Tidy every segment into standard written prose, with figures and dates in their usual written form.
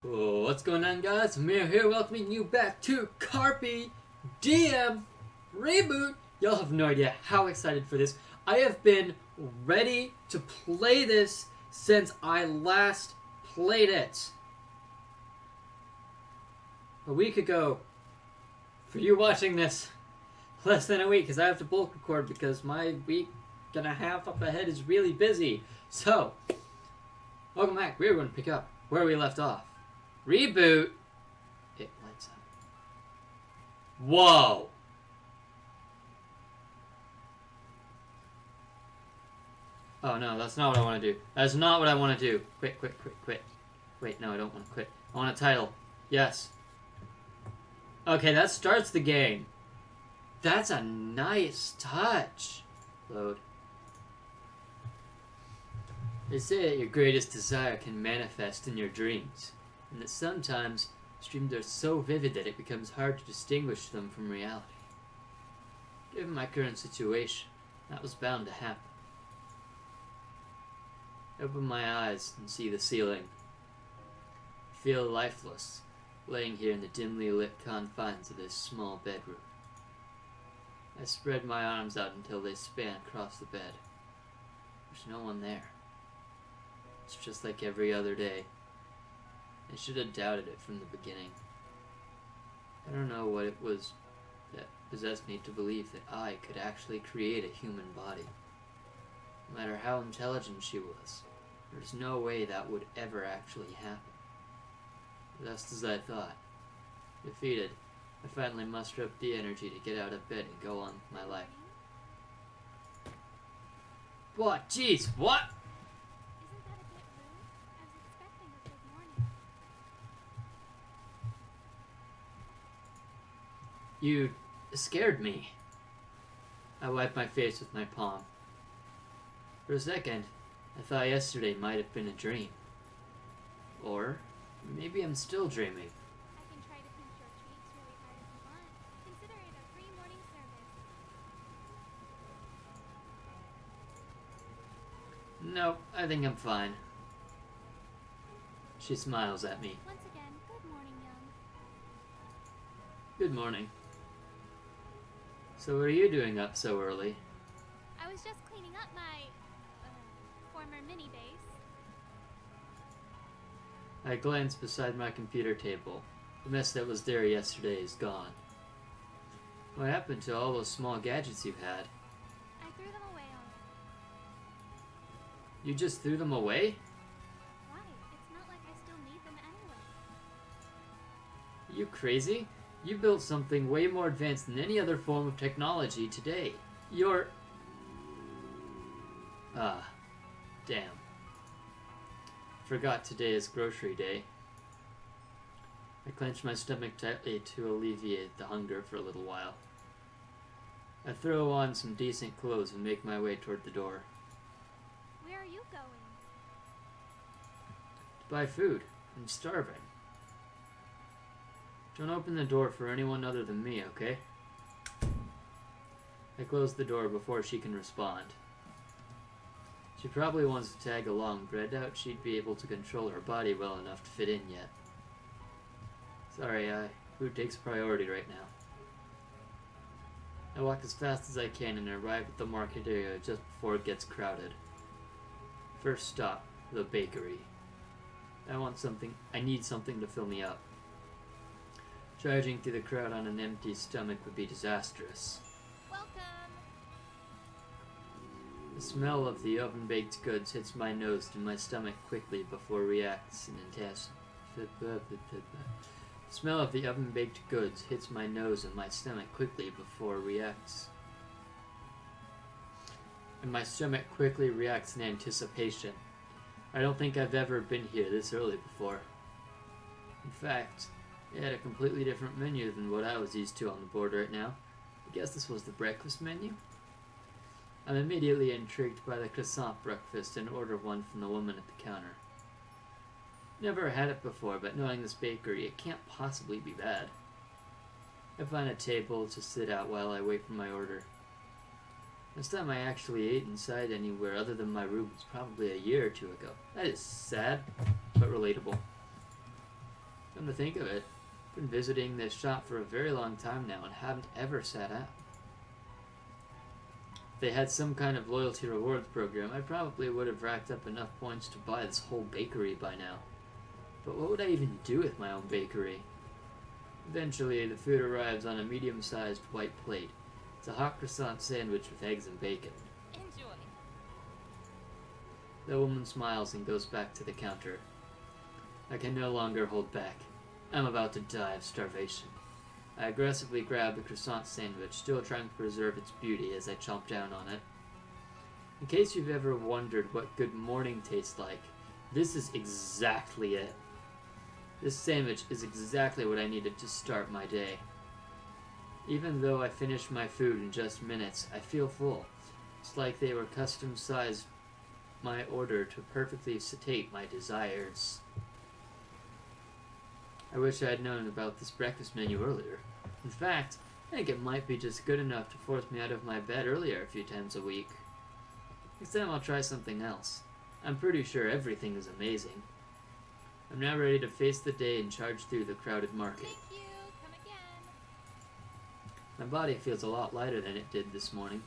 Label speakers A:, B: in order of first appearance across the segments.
A: Oh, what's going on, guys? Amir here, welcoming you back to Carpe Diem Reboot. Y'all have no idea how excited for this. I have been ready to play this since I last played it a week ago. For you watching this, less than a week, because I have to bulk record because my week and a half up ahead is really busy. So, welcome back. We're going to pick up where we left off. Reboot. It lights up. Whoa. Oh no, that's not what I want to do. That's not what I want to do. Quit. Wait, no, I don't want to quit. I want a title. Yes. Okay, that starts the game. That's a nice touch. Load. They say that your greatest desire can manifest in your dreams, and that sometimes dreams are so vivid that it becomes hard to distinguish them from reality. Given my current situation, that was bound to happen. I open my eyes and see the ceiling. I feel lifeless, laying here in the dimly lit confines of this small bedroom. I spread my arms out until they span across the bed. There's no one there. It's just like every other day. I should have doubted it from the beginning. I don't know what it was that possessed me to believe that I could actually create a human body. No matter how intelligent she was, there's no way that would ever actually happen. Just as I thought. Defeated, I finally mustered up the energy to get out of bed and go on with my life. What? Jeez, what? You scared me. I wiped my face with my palm. For a second, I thought yesterday might have been a dream. Or maybe I'm still dreaming.
B: I can try to pinch your cheeks really hard if you want. Consider it a free morning service.
A: No, I think I'm fine. She smiles at me.
B: Once again, good morning, young.
A: Good morning. So what are you doing up so early?
B: I was just cleaning up my former mini base.
A: I glance beside my computer table. The mess that was there yesterday is gone. What happened to all those small gadgets you had?
B: I threw them away already.
A: You just threw them away?
B: Why? It's not like I still need them anyway.
A: Are you crazy? You built something way more advanced than any other form of technology today. You're... Ah, damn. Forgot today is grocery day. I clench my stomach tightly to alleviate the hunger for a little while. I throw on some decent clothes and make my way toward the door.
B: Where are you going?
A: To buy food. I'm starving. Don't open the door for anyone other than me, okay? I close the door before she can respond. She probably wants to tag along, but I doubt she'd be able to control her body well enough to fit in yet. Sorry, food takes priority right now. I walk as fast as I can and arrive at the market area just before it gets crowded. First stop, the bakery. I need something to fill me up. Charging through the crowd on an empty stomach would be disastrous.
B: Welcome!
A: The smell of the oven-baked goods hits my nose and my stomach quickly before reacts in The smell of the oven-baked goods hits my nose and my stomach quickly before reacts. And my stomach quickly reacts in anticipation. I don't think I've ever been here this early before. In fact, it had a completely different menu than what I was used to on the board right now. I guess this was the breakfast menu? I'm immediately intrigued by the croissant breakfast and order one from the woman at the counter. Never had it before, but knowing this bakery, it can't possibly be bad. I find a table to sit at while I wait for my order. Last time I actually ate inside anywhere other than my room was probably a year or two ago. That is sad, but relatable. Come to think of it, I've been visiting this shop for a very long time now and haven't ever sat out. If they had some kind of loyalty rewards program, I probably would have racked up enough points to buy this whole bakery by now. But what would I even do with my own bakery? Eventually, the food arrives on a medium-sized white plate. It's a hot croissant sandwich with eggs and bacon.
C: Enjoy.
A: The woman smiles and goes back to the counter. I can no longer hold back. I'm about to die of starvation. I aggressively grab the croissant sandwich, still trying to preserve its beauty as I chomp down on it. In case you've ever wondered what good morning tastes like, this is exactly it. This sandwich is exactly what I needed to start my day. Even though I finished my food in just minutes, I feel full. It's like they were custom-sized my order to perfectly satiate my desires. I wish I had known about this breakfast menu earlier. In fact, I think it might be just good enough to force me out of my bed earlier a few times a week. Next time I'll try something else. I'm pretty sure everything is amazing. I'm now ready to face the day and charge through the crowded market.
C: Thank you. Come again.
A: My body feels a lot lighter than it did this morning.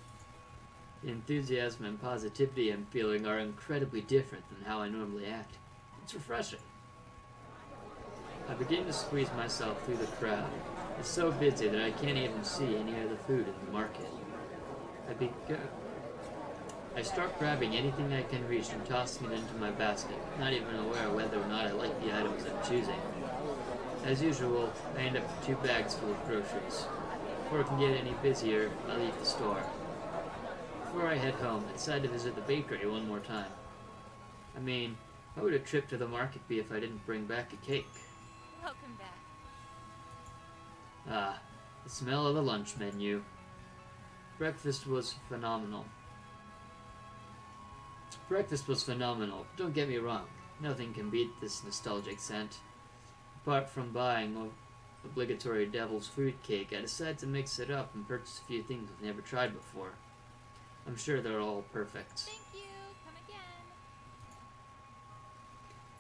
A: The enthusiasm and positivity I'm feeling are incredibly different than how I normally act. It's refreshing. I begin to squeeze myself through the crowd. It's so busy that I can't even see any of the food in the market. I start grabbing anything I can reach and tossing it into my basket, not even aware whether or not I like the items I'm choosing. As usual, I end up with 2 bags full of groceries. Before it can get any busier, I leave the store. Before I head home, I decide to visit the bakery one more time. I mean, what would a trip to the market be if I didn't bring back a cake?
C: Welcome back.
A: Ah, the smell of the lunch menu. Breakfast was phenomenal. Don't get me wrong. Nothing can beat this nostalgic scent. Apart from buying the obligatory devil's food cake, I decided to mix it up and purchase a few things I've never tried before. I'm sure they're all perfect.
C: Thank you. Come again.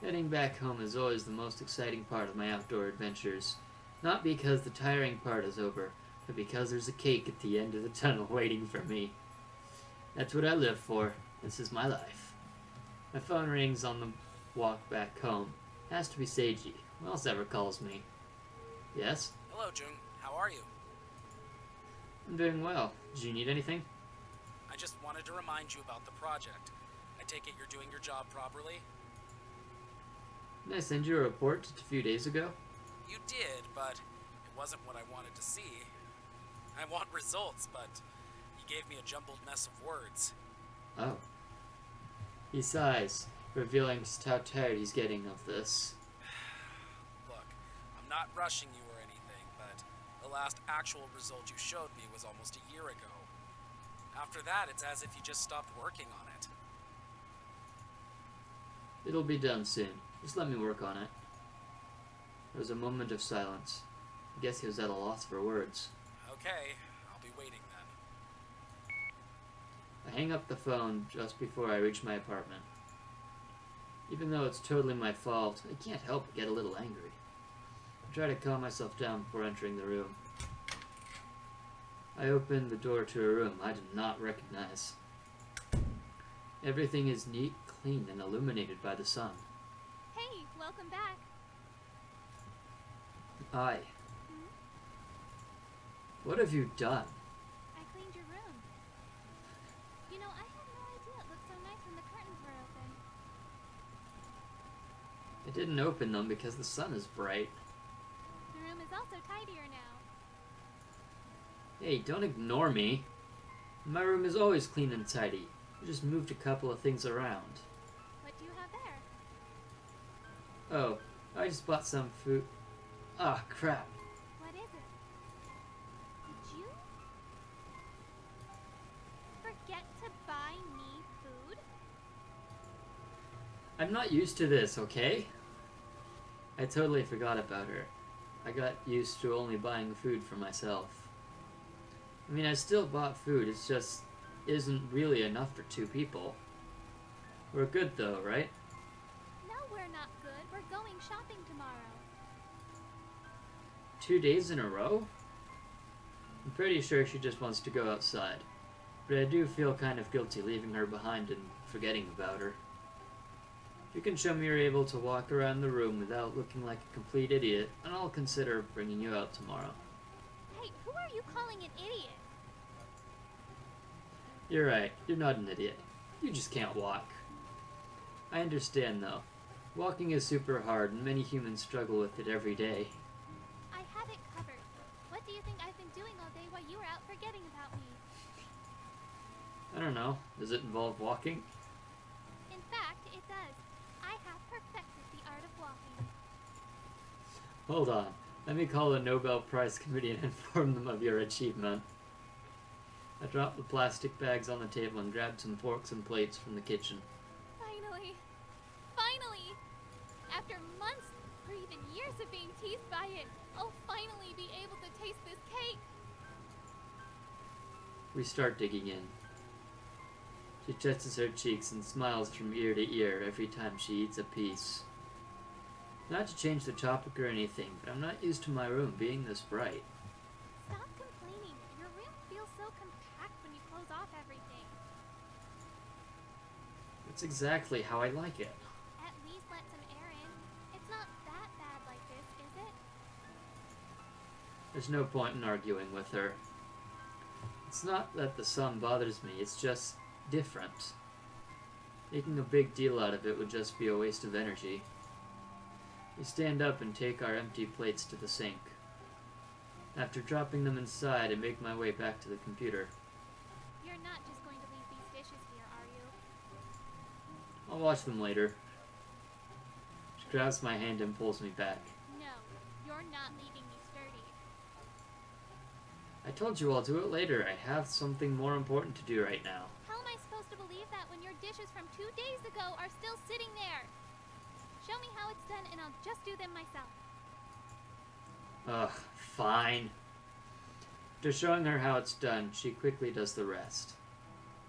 A: Heading back home is always the most exciting part of my outdoor adventures. Not because the tiring part is over, but because there's a cake at the end of the tunnel waiting for me. That's what I live for. This is my life. My phone rings on the walk back home. Has to be Seiji. Who else ever calls me? Yes?
D: Hello, Jung. How are you?
A: I'm doing well. Did you need anything?
D: I just wanted to remind you about the project. I take it you're doing your job properly?
A: Didn't I send you a report just a few days ago?
D: You did, but it wasn't what I wanted to see. I want results, but you gave me a jumbled mess of words.
A: Oh. He sighs, revealing just how tired he's getting of this.
D: Look, I'm not rushing you or anything, but the last actual result you showed me was almost a year ago. After that, it's as if you just stopped working on it.
A: It'll be done soon. Just let me work on it. There was a moment of silence. I guess he was at a loss for words.
D: Okay, I'll be waiting then.
A: I hang up the phone just before I reach my apartment. Even though it's totally my fault, I can't help but get a little angry. I try to calm myself down before entering the room. I open the door to a room I did not recognize. Everything is neat, clean, and illuminated by the sun.
B: Hey, welcome back.
A: Aye. What have you done?
B: I cleaned your room. You know, I had no idea it looked so nice when the curtains were open.
A: I didn't open them because the sun is bright.
B: The room is also tidier now.
A: Hey, don't ignore me. My room is always clean and tidy. I just moved a couple of things around.
B: What do you have there?
A: Oh, I just bought some food. Ah, crap.
B: What is it? Did you forget to buy me food?
A: I'm not used to this, okay? I totally forgot about her. I got used to only buying food for myself. I mean, I still bought food, it's just isn't really enough for 2 people. We're good though, right?
B: No, we're not good. We're going shopping tomorrow.
A: 2 days in a row? I'm pretty sure she just wants to go outside, but I do feel kind of guilty leaving her behind and forgetting about her. If you can show me you're able to walk around the room without looking like a complete idiot, then I'll consider bringing you out tomorrow.
B: Hey, who are you calling an idiot?
A: You're right, you're not an idiot. You just can't walk. I understand though. Walking is super hard and many humans struggle with it every day.
B: I have it covered. What do you think I've been doing all day while you were out forgetting about me?
A: I don't know, does it involve walking?
B: In fact, it does. I have perfected the art of walking.
A: Hold on, let me call the Nobel Prize Committee and inform them of your achievement. I dropped the plastic bags on the table and grabbed some forks and plates from the kitchen.
B: Finally! Finally! After months or even years of being teased by it, I'll finally be able to taste this cake!
A: We start digging in. She touches her cheeks and smiles from ear to ear every time she eats a piece. Not to change the topic or anything, but I'm not used to my room being this bright.
B: Stop complaining. Your room feels so compact when you close off everything.
A: That's exactly how I like it.
B: At least let some air in. It's not that bad like this, is it?
A: There's no point in arguing with her. It's not that the sun bothers me, it's just different. Making a big deal out of it would just be a waste of energy. We stand up and take our empty plates to the sink. After dropping them inside, I make my way back to the computer.
B: You're not just going to leave these dishes here, are you?
A: I'll wash them later. She grabs my hand and pulls me back.
B: No, you're not leaving these dirty.
A: I told you I'll do it later. I have something more important to do right now.
B: How am I supposed to believe that when your dishes from 2 days ago are still sitting there? Show me how it's done and I'll just do them myself.
A: Ugh, fine. After showing her how it's done, she quickly does the rest.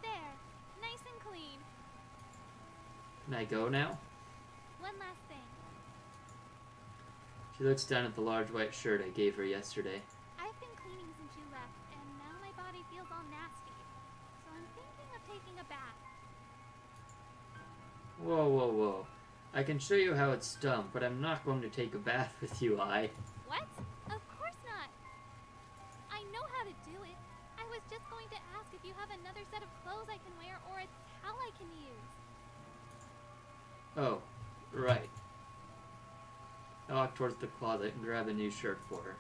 B: There, nice and clean.
A: Can I go now?
B: One last thing.
A: She looks down at the large white shirt I gave her yesterday.
B: I've been cleaning since you left, and now my body feels all nasty. So I'm thinking of taking a bath.
A: Whoa, whoa, whoa. I can show you how it's done, but I'm not going to take a bath with you,
B: What? Of course not. I know how to do it. I was just going to ask if you have another set of clothes I can wear or a towel I can use.
A: Oh, right. I walk towards the closet and grab a new shirt for her.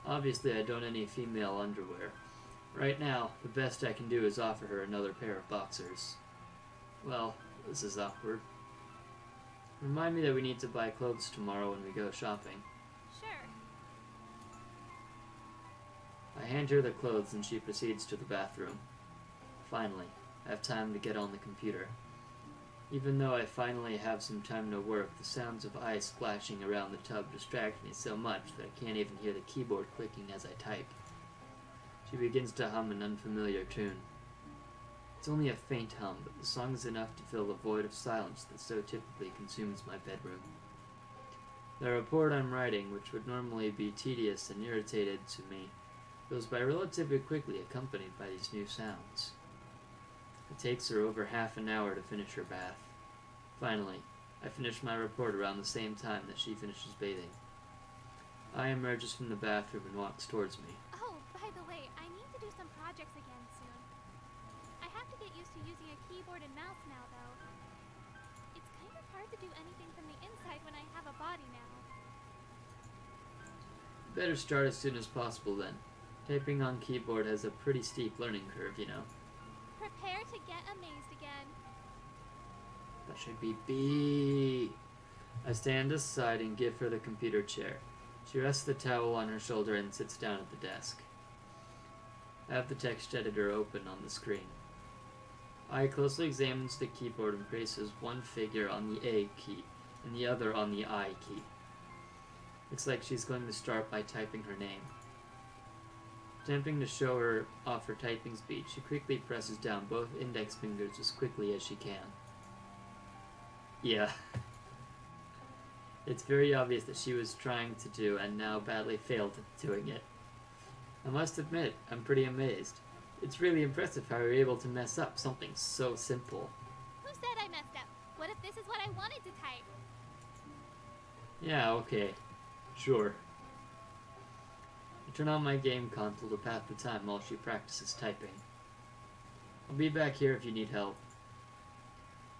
A: Obviously, I don't have any female underwear. Right now, the best I can do is offer her another pair of boxers. Well, this is awkward. Remind me that we need to buy clothes tomorrow when we go shopping.
B: Sure.
A: I hand her the clothes and she proceeds to the bathroom. Finally, I have time to get on the computer. Even though I finally have some time to work, the sounds of ice splashing around the tub distract me so much that I can't even hear the keyboard clicking as I type. She begins to hum an unfamiliar tune. It's only a faint hum, but the song is enough to fill the void of silence that so typically consumes my bedroom. The report I'm writing, which would normally be tedious and irritated to me, goes by relatively quickly, accompanied by these new sounds. It takes her over half an hour to finish her bath. Finally, I finish my report around the same time that she finishes bathing. I emerges from the bathroom and walks towards me.
B: Oh, by the way, I need to do some projects again soon. I have to get used to using a keyboard and mouse now, though. It's kind of hard to do anything from the inside when I have a body now.
A: Better start as soon as possible then. Typing on keyboard has a pretty steep learning curve, you know.
B: Prepare to get amazed again.
A: That should be B. I stand aside and give her the computer chair. She rests the towel on her shoulder and sits down at the desk. I have the text editor open on the screen. I closely examines the keyboard and places one figure on the A key and the other on the I key. Looks like she's going to start by typing her name. Attempting to show her off her typing speed, she quickly presses down both index fingers as quickly as she can. Yeah. It's very obvious that she was trying to do and now badly failed at doing it. I must admit, I'm pretty amazed. It's really impressive how you're able to mess up something so simple.
B: Who said I messed up? What if this is what I wanted to type?
A: Yeah, okay. Sure. I turn on my game console to pass the time while she practices typing. I'll be back here if you need help.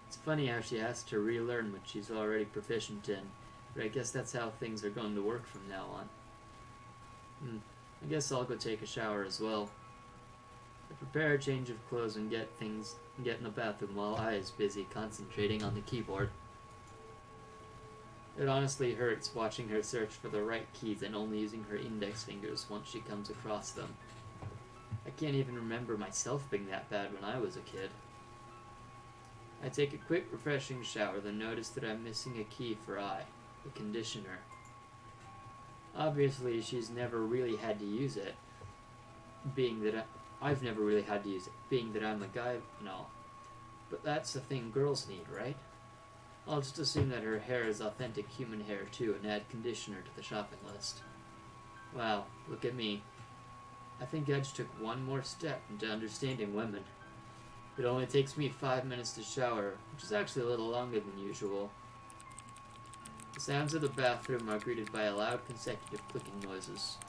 A: It's funny how she has to relearn what she's already proficient in, but I guess that's how things are going to work from now on. I guess I'll go take a shower as well. I prepare a change of clothes and get in the bathroom while I is busy concentrating on the keyboard. It honestly hurts watching her search for the right keys and only using her index fingers once she comes across them. I can't even remember myself being that bad when I was a kid. I take a quick, refreshing shower, then notice that I'm missing a key for I, the conditioner. Obviously, she's never really had to use it, being that I've never really had to use it, being that I'm a guy and all. But that's the thing girls need, right? I'll just assume that her hair is authentic human hair too and add conditioner to the shopping list. Wow, look at me. I think I just took one more step into understanding women. It only takes me 5 minutes to shower, which is actually a little longer than usual. The sounds of the bathroom are greeted by loud consecutive clicking noises.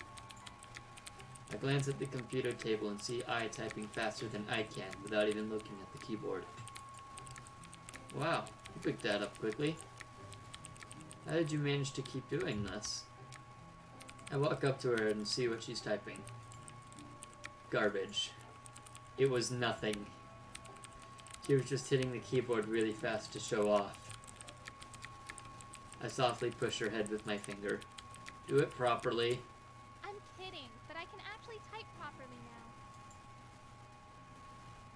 A: I glance at the computer table and see I typing faster than I can without even looking at the keyboard. Wow, you picked that up quickly. How did you manage to keep doing this? I walk up to her and see what she's typing. Garbage. It was nothing. She was just hitting the keyboard really fast to show off. I softly push her head with my finger. Do it properly.
B: I'm kidding, but I can actually type properly now.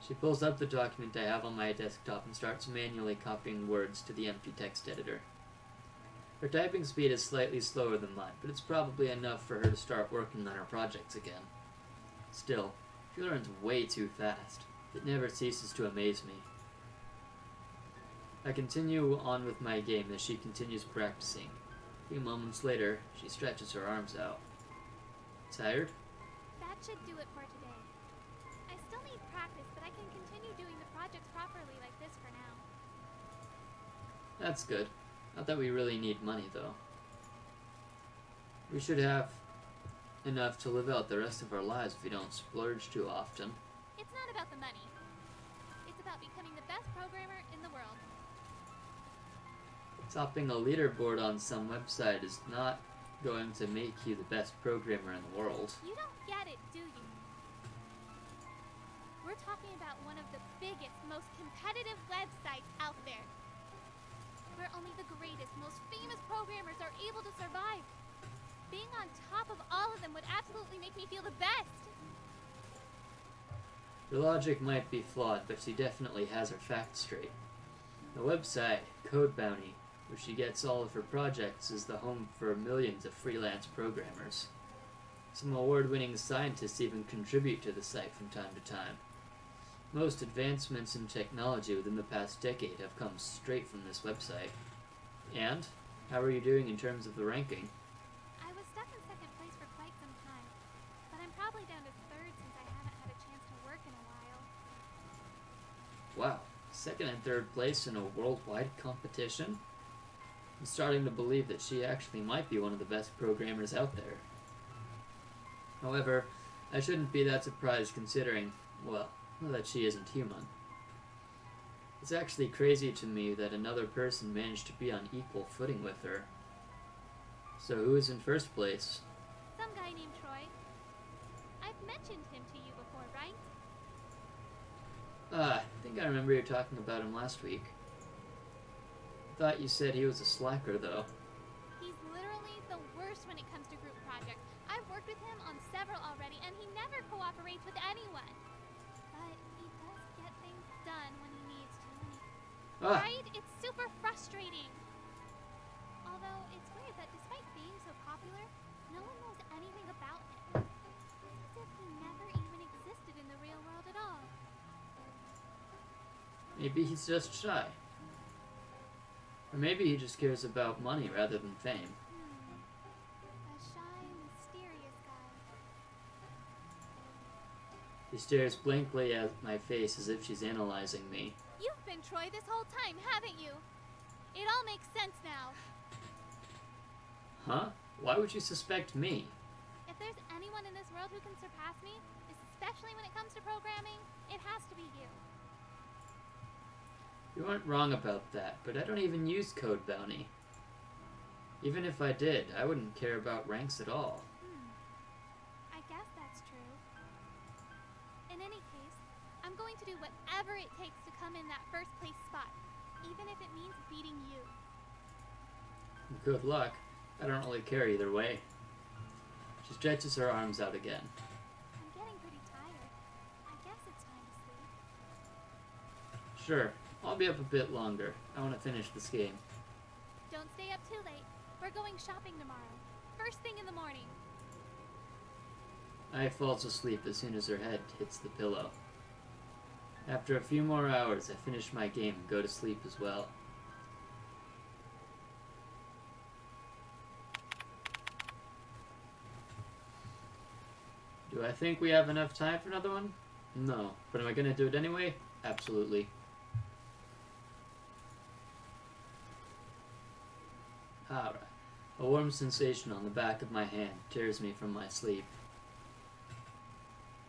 A: She pulls up the document I have on my desktop and starts manually copying words to the empty text editor. Her typing speed is slightly slower than mine, but it's probably enough for her to start working on her projects again. Still, she learns way too fast. It never ceases to amaze me. I continue on with my game as she continues practicing. A few moments later, she stretches her arms out. Tired?
B: That should do it for today. I still need practice, but I can continue doing the projects properly like this for now.
A: That's good. Not that we really need money, though. We should have enough to live out the rest of our lives if we don't splurge too often.
B: It's not about the money. It's about becoming the best programmer in the world.
A: Topping a leaderboard on some website is not going to make you the best programmer in the world.
B: You don't get it, do you? We're talking about one of the biggest, most competitive websites out there. Where only the greatest, most famous programmers are able to survive. Being on top of all of them would absolutely make me feel the best.
A: Your logic might be flawed, but she definitely has her facts straight. The website, Code Bounty, where she gets all of her projects, is the home for millions of freelance programmers. Some award-winning scientists even contribute to the site from time to time. Most advancements in technology within the past decade have come straight from this website. And, how are you doing in terms of the ranking?
B: I was stuck in second place for quite some time, but I'm probably down to third since I haven't had a chance to work in a while.
A: Wow, second and third place in a worldwide competition? I'm starting to believe that she actually might be one of the best programmers out there. However, I shouldn't be that surprised considering, well, that she isn't human. It's actually crazy to me that another person managed to be on equal footing with her. So who is in first place?
B: Some guy named Troy. I've mentioned him to you before, right?
A: I think I remember you talking about him last week. I thought you said he was a slacker, though.
B: He's literally the worst when it comes to group projects. I've worked with him on several already, and he never cooperates with anyone. But he does get things done when he needs to. Right? It's super frustrating. Although, it's weird that despite being so popular, no one knows anything about him. It's as if he never even existed in the real world at all.
A: Maybe he's just shy. Or maybe he just cares about money rather than fame.
B: A shy, mysterious guy.
A: She stares blankly at my face as if she's analyzing me.
B: You've been Troy this whole time, haven't you? It all makes sense now.
A: Huh? Why would you suspect me?
B: If there's anyone in this world who can surpass me, especially when it comes to programming, it has to be you.
A: You aren't wrong about that, but I don't even use Code Bounty. Even if I did, I wouldn't care about ranks at all.
B: I guess that's true. In any case, I'm going to do whatever it takes to come in that first place spot, even if it means beating you.
A: Good luck. I don't really care either way. She stretches her arms out again.
B: I'm getting pretty tired. I guess it's time to sleep.
A: Sure, I'll be up a bit longer. I want to finish this game.
B: Don't stay up too late. We're going shopping tomorrow. First thing in the morning.
A: I falls asleep as soon as her head hits the pillow. After a few more hours, I finish my game and go to sleep as well. Do I think we have enough time for another one? No. But am I going to do it anyway? Absolutely. Alright. A warm sensation on the back of my hand tears me from my sleep.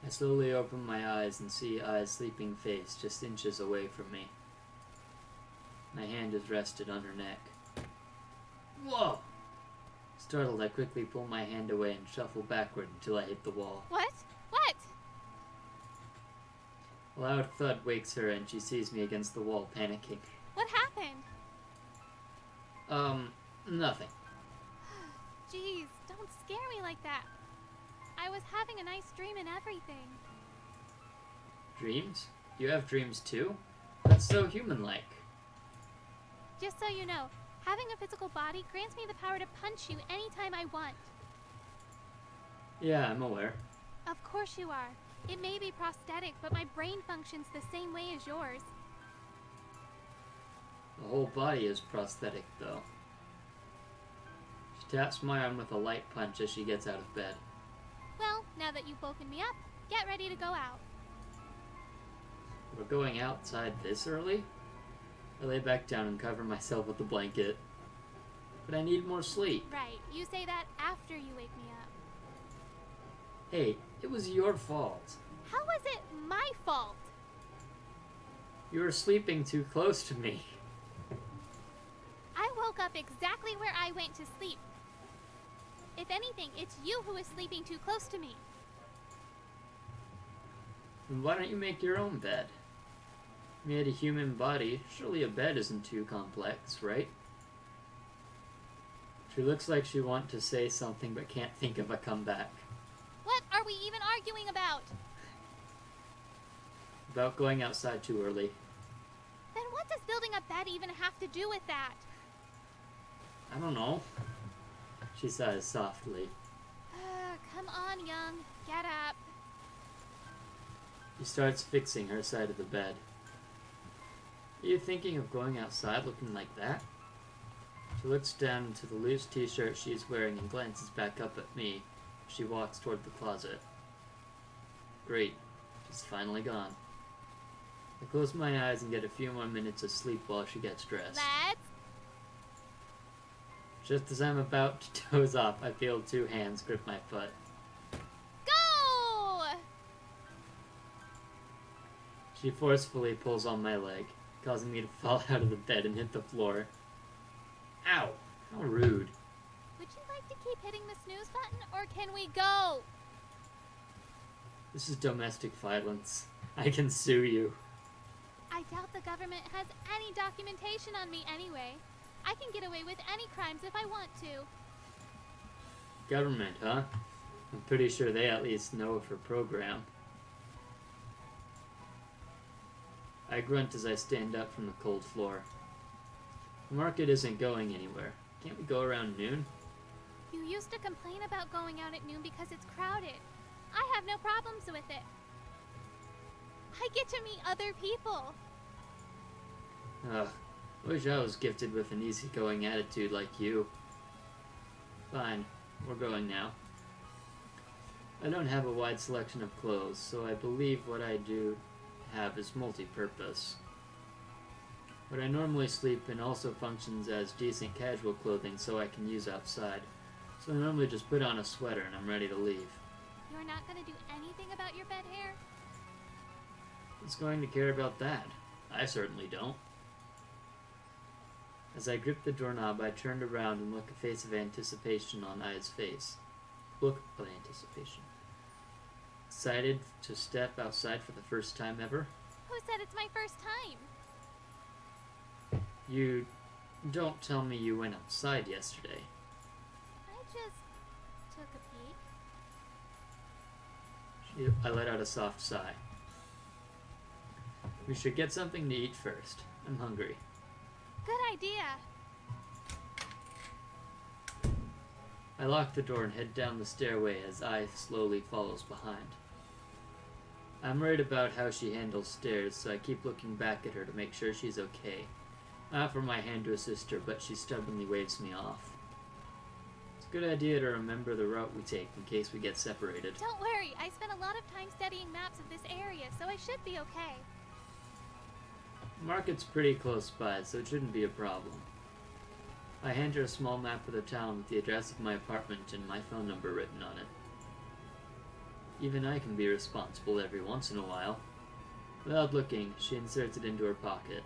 A: I slowly open my eyes and see Ai's sleeping face just inches away from me. My hand is rested on her neck. Whoa! Startled, I quickly pull my hand away and shuffle backward until I hit the wall.
B: What? What?
A: A loud thud wakes her and she sees me against the wall, panicking.
B: What happened?
A: Nothing.
B: Jeez, don't scare me like that. I was having a nice dream and everything.
A: Dreams? You have dreams too? That's so human-like.
B: Just so you know, having a physical body grants me the power to punch you anytime I want.
A: Yeah, I'm aware.
B: Of course you are. It may be prosthetic, but my brain functions the same way as yours.
A: The whole body is prosthetic, though. She taps my arm with a light punch as she gets out of bed.
B: Well, now that you've woken me up, get ready to go out.
A: We're going outside this early? I lay back down and cover myself with the blanket. But I need more sleep.
B: Right, you say that after you wake me up.
A: Hey, it was your fault.
B: How was it my fault?
A: You were sleeping too close to me.
B: I woke up exactly where I went to sleep. If anything, it's you who is sleeping too close to me.
A: Then why don't you make your own bed? You had a human body, surely a bed isn't too complex, right? She looks like she wants to say something but can't think of a comeback.
B: What are we even arguing about?
A: About going outside too early.
B: Then what does building a bed even have to do with that?
A: I don't know. She sighs softly.
B: Come on, Young. Get up.
A: She starts fixing her side of the bed. Are you thinking of going outside looking like that? She looks down into the loose t-shirt she's wearing and glances back up at me as she walks toward the closet. Great. She's finally gone. I close my eyes and get a few more minutes of sleep while she gets dressed.
B: Let's...
A: Just as I'm about to doze off, I feel two hands grip my foot.
B: go!
A: She forcefully pulls on my leg, causing me to fall out of the bed and hit the floor. Ow! How rude.
B: Would you like to keep hitting the snooze button, or can we go?
A: This is domestic violence. I can sue you.
B: I doubt the government has any documentation on me anyway. I can get away with any crimes if I want to.
A: Government, huh? I'm pretty sure they at least know of her program. I grunt as I stand up from the cold floor. The market isn't going anywhere. Can't we go around noon?
B: You used to complain about going out at noon because it's crowded. I have no problems with it. I get to meet other people.
A: Ugh. Wish I was gifted with an easygoing attitude like you. Fine, we're going now. I don't have a wide selection of clothes, so I believe what I do have is multi-purpose. What I normally sleep in also functions as decent casual clothing so I can use outside. So I normally just put on a sweater and I'm ready to leave.
B: You're not gonna do anything about your bed hair?
A: Who's going to care about that? I certainly don't. As I gripped the doorknob, I turned around and looked a face of anticipation on Aya's face. Look of anticipation. Excited to step outside for the first time ever?
B: Who said it's my first time?
A: You don't tell me you went outside yesterday.
B: I just took a peek.
A: I let out a soft sigh. We should get something to eat first. I'm hungry.
B: Good idea.
A: I lock the door and head down the stairway as I slowly follows behind. I'm worried about how she handles stairs, so I keep looking back at her to make sure she's okay. I offer my hand to assist her, but she stubbornly waves me off. It's a good idea to remember the route we take in case we get separated.
B: Don't worry, I spent a lot of time studying maps of this area, so I should be okay.
A: The market's pretty close by, so it shouldn't be a problem. I hand her a small map of the town with the address of my apartment and my phone number written on it. Even I can be responsible every once in a while. Without looking, she inserts it into her pocket.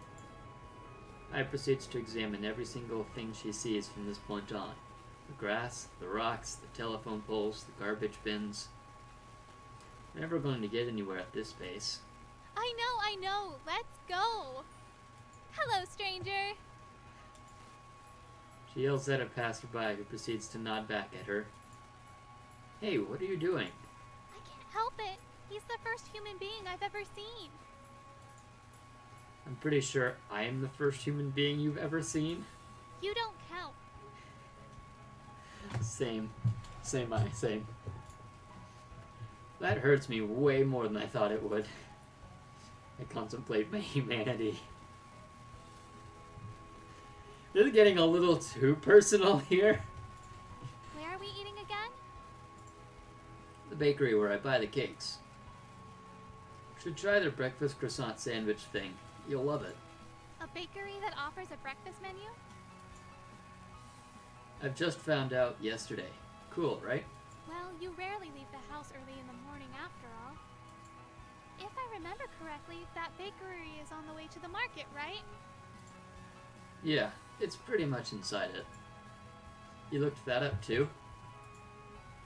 A: I proceeds to examine every single thing she sees from this point on. The grass, the rocks, the telephone poles, the garbage bins. We're never going to get anywhere at this pace.
B: I know. Let's go. Hello, stranger.
A: She yells at a passerby who proceeds to nod back at her. Hey, what are you doing?
B: I can't help it. He's the first human being I've ever seen.
A: I'm pretty sure I am the first human being you've ever seen.
B: You don't count.
A: Same. Same. That hurts me way more than I thought it would. I contemplate my humanity. This is getting a little too personal here.
B: Where are we eating again?
A: The bakery where I buy the cakes. Should try their breakfast croissant sandwich thing. You'll love it.
B: A bakery that offers a breakfast menu?
A: I've just found out yesterday. Cool, right?
B: Well, you rarely leave the house early in the morning after all. If I remember correctly, that bakery is on the way to the market, right?
A: Yeah, it's pretty much inside it. You looked that up too?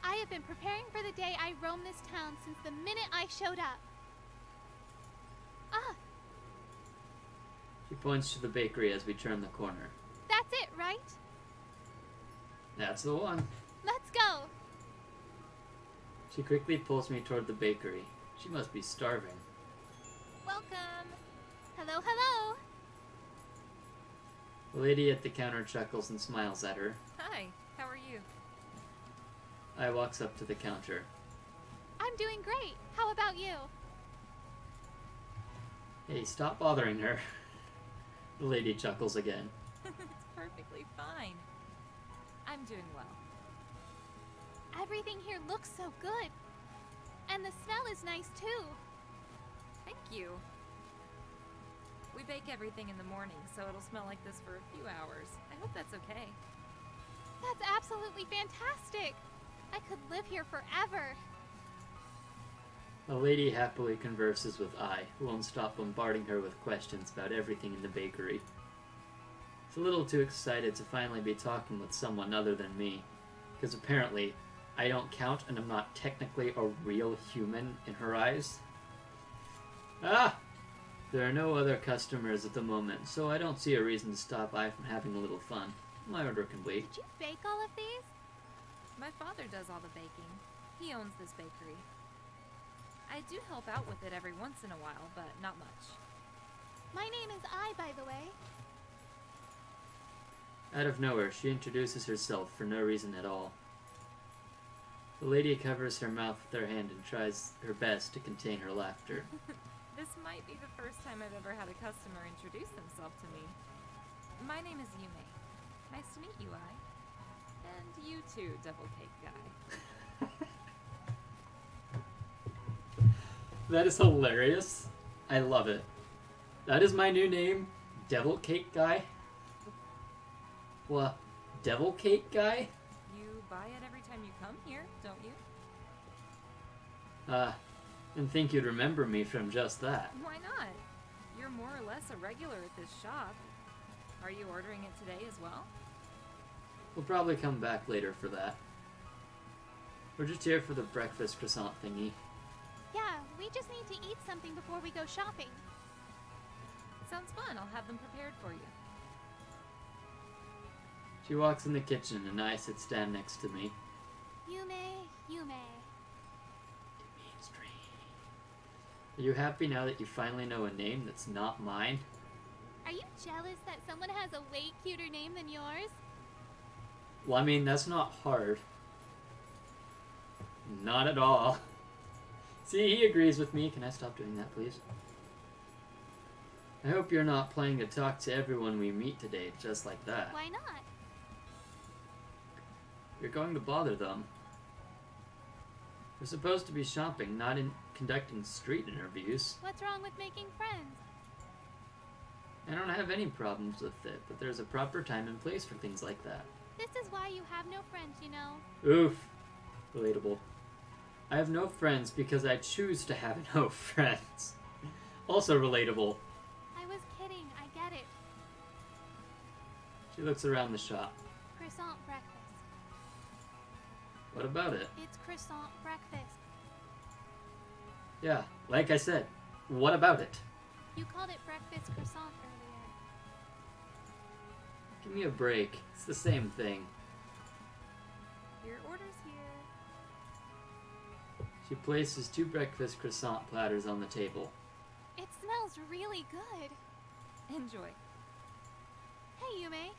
B: I have been preparing for the day I roam this town since the minute I showed up. Ah,
A: She points to the bakery as we turn the corner.
B: that's it, right?
A: That's the one.
B: Let's go.
A: She quickly pulls me toward the bakery. She must be starving.
C: Welcome.
B: Hello, hello.
A: The lady at the counter chuckles and smiles at her.
C: Hi, how are you?
A: I walks up to the counter.
B: I'm doing great. How about you?
A: Hey, stop bothering her. The lady chuckles again.
C: It's perfectly fine. I'm doing well.
B: Everything here looks so good. And the smell is nice too.
C: Thank you. We bake everything in the morning, so it'll smell like this for a few hours. I hope that's okay.
B: That's absolutely fantastic. I could live here forever.
A: The lady happily converses with I, who won't stop bombarding her with questions about everything in the bakery. She's a little too excited to finally be talking with someone other than me, because apparently I don't count and I'm not technically a real human in her eyes. Ah! There are no other customers at the moment, so I don't see a reason to stop I from having a little fun. My order complete.
B: Did you bake all of these?
C: My father does all the baking. He owns this bakery. I do help out with it every once in a while, but not much.
B: My name is I, by the way.
A: Out of nowhere, she introduces herself for no reason at all. The lady covers her mouth with her hand and tries her best to contain her laughter.
C: This might be the first time I've ever had a customer introduce themselves to me. My name is Yume. Nice to meet you, I. And you too, Devil Cake Guy.
A: That is hilarious. I love it. That is my new name, Devil Cake Guy. What? Devil Cake Guy?
C: You buy it every time you come here, don't you?
A: Didn't think you'd remember me from just that.
C: Why not? You're more or less a regular at this shop. Are you ordering it today as well?
A: We'll probably come back later for that. We're just here for the breakfast croissant thingy.
B: Yeah, we just need to eat something before we go shopping.
C: Sounds fun. I'll have them prepared for you.
A: She walks in the kitchen and I sits down next to me.
B: Yume.
A: Are you happy now that you finally know a name that's not mine?
B: Are you jealous that someone has a way cuter name than yours?
A: Well, I mean, that's not hard. Not at all. See, he agrees with me. Can I stop doing that, please? I hope you're not planning to talk to everyone we meet today just like that.
B: Why not?
A: You're going to bother them. We're supposed to be shopping, not in conducting street interviews.
B: What's wrong with making friends?
A: I don't have any problems with it, but there's a proper time and place for things like that.
B: This is why you have no friends, you know.
A: Oof. Relatable. I have no friends because I choose to have no friends. Also relatable.
B: I was kidding, I get it.
A: She looks around the shop.
B: Croissant breakfast.
A: What about it?
B: It's croissant breakfast.
A: Yeah, like I said, what about it?
B: You called it breakfast croissant earlier.
A: Give me a break. It's the same thing.
C: Your order's here.
A: She places 2 breakfast croissant platters on the table.
B: It smells really good.
C: Enjoy.
B: Hey, Yume.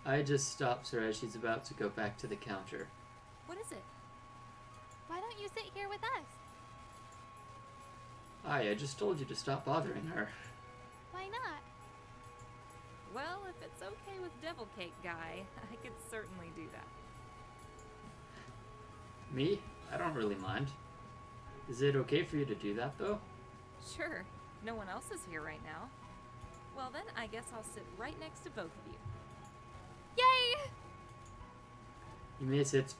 A: I just stops her as she's about to go back to the counter.
C: What is it?
B: Why don't you sit here with us?
A: Hi, I just told you to stop bothering her.
B: Why not?
C: Well, if it's okay with Devil Cake Guy, I could certainly do that.
A: Me? I don't really mind. Is it okay for you to do that, though?
C: Sure. No one else is here right now. Well then, I guess I'll sit right next to both of you.
B: Yay!
A: Yume sits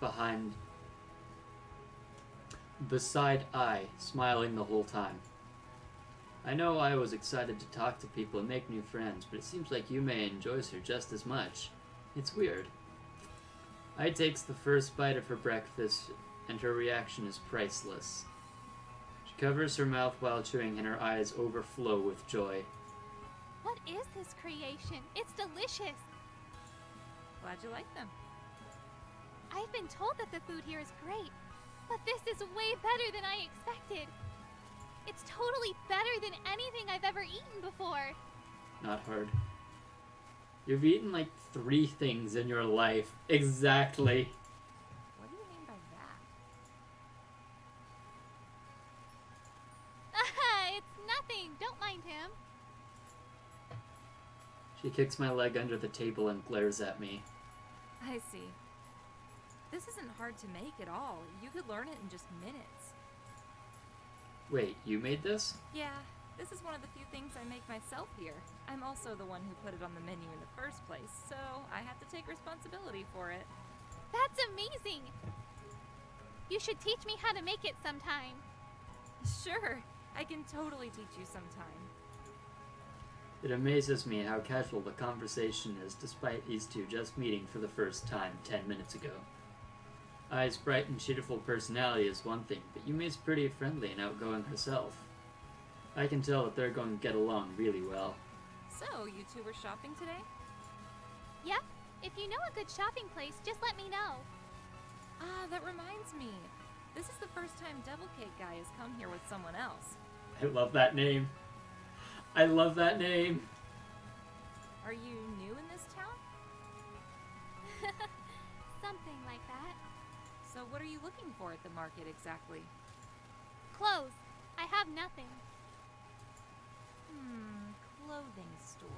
A: beside I, smiling the whole time. I know I was excited to talk to people and make new friends, but it seems like Yume enjoys her just as much. It's weird. I takes the first bite of her breakfast, and her reaction is priceless. She covers her mouth while chewing, and her eyes overflow with joy.
B: What is this creation? It's delicious.
C: Glad you like them.
B: I've been told that the food here is great, but this is way better than I expected. It's totally better than anything I've ever eaten before.
A: Not hard. You've eaten like 3 things in your life. Exactly.
C: What do you mean by that?
B: It's nothing. Don't mind him.
A: She kicks my leg under the table and glares at me.
C: I see. This isn't hard to make at all. You could learn it in just minutes.
A: Wait, you made this?
C: Yeah, this is one of the few things I make myself here. I'm also the one who put it on the menu in the first place, so I have to take responsibility for it.
B: That's amazing. You should teach me how to make it sometime.
C: Sure, I can totally teach you sometime.
A: It amazes me how casual the conversation is despite these two just meeting for the first time 10 minutes ago. Ai's bright and cheerful personality is one thing, but Yumi's pretty friendly and outgoing herself. I can tell that they're going to get along really well.
C: So, you two were shopping today?
B: Yep. If you know a good shopping place, just let me know.
C: Ah, that reminds me. This is the first time Devil Cake Guy has come here with someone else.
A: I love that name. I love that name.
C: Are you new in this town?
B: Something like that.
C: So what are you looking for at the market exactly?
B: Clothes. I have nothing.
C: Clothing store.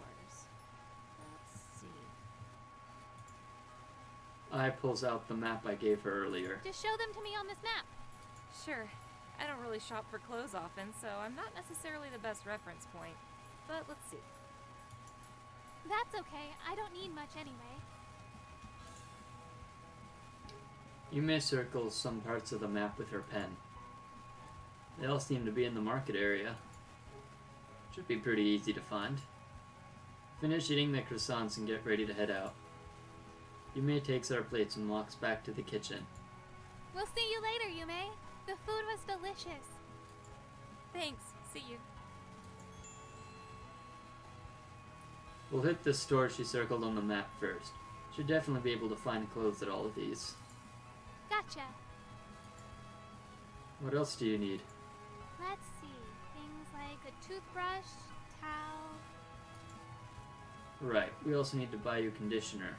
A: Ai pulls out the map I gave her earlier.
B: Just show them to me on this map.
C: Sure. I don't really shop for clothes often, so I'm not necessarily the best reference point. But let's see.
B: That's okay. I don't need much anyway.
A: Yume circles some parts of the map with her pen. They all seem to be in the market area. Should be pretty easy to find. Finish eating the croissants and get ready to head out. Yume takes our plates and walks back to the kitchen.
B: We'll see you later, Yume. The food was delicious.
C: Thanks. See you.
A: We'll hit the store she circled on the map first. Should definitely be able to find clothes at all of these.
B: Gotcha.
A: What else do you need?
B: Let's see. Things like a toothbrush, towel.
A: Right, we also need to buy you conditioner.